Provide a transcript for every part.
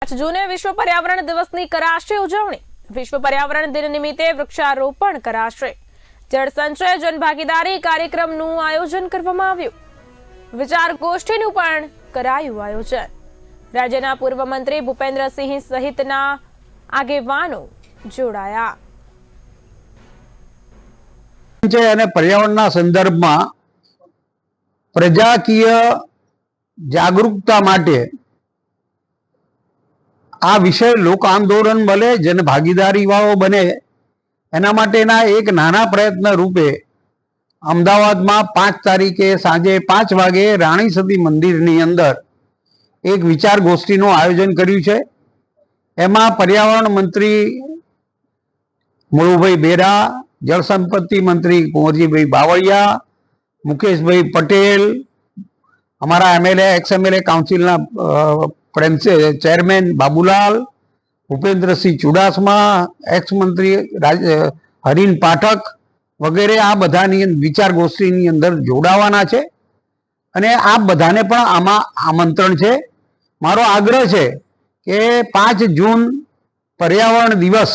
5 જૂને વિશ્વ પર્યાવરણ દિવસની કરાશે ઉજવણી। વિશ્વ પર્યાવરણ દિન નિમિત્તે વૃક્ષારોપણ કરાશે। જળ સંચય જનભાગીદારી કાર્યક્રમનું આયોજન કરવામાં આવ્યું। વિચાર ગોષ્ઠીનું પણ કરાયું આયોજન। રાજ્યના પૂર્વ મંત્રી ભૂપેન્દ્રસિંહ સહિતના આગેવાનો જોડાયા। અને પર્યાવરણના સંદર્ભમાં પ્રજાકીય જાગૃતતા માટે આ વિષય લોક આંદોલન બને, જન ભાગીદારી વાળો બને, એના માટેના એક નાના પ્રયત્ન રૂપે અમદાવાદમાં 5 તારીખે સાંજે 5 વાગે રાણી સતી મંદિરની અંદર એક વિચાર ગોષ્ઠીનું આયોજન કર્યું છે। એમાં પર્યાવરણ મંત્રી મુળુભાઈ બેરા, જળ સંપત્તિ મંત્રી કુંવરજીભાઈ બાવળિયા, મુકેશભાઈ પટેલ, हमारा MLA ex MLA council chairman Babulal, Bhupendra Singh Chudasama, x मंत्री हरीन पाठक वगैरह आ बधानी विचार गोष्ठी अंदर जोड़ावाना छे अने आप बधाने पण आमा आमंत्रण छे। मारो आग्रह छे के 5 जून पर्यावरण दिवस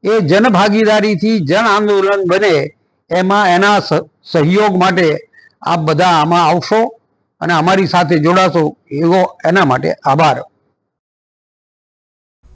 ए जन भागीदारी थी जन आंदोलन बने, एमा एना सहयोग माटे आप बधा आमा आवशो અને અમારી સાથે જોડાશો એવો એના માટે આભાર।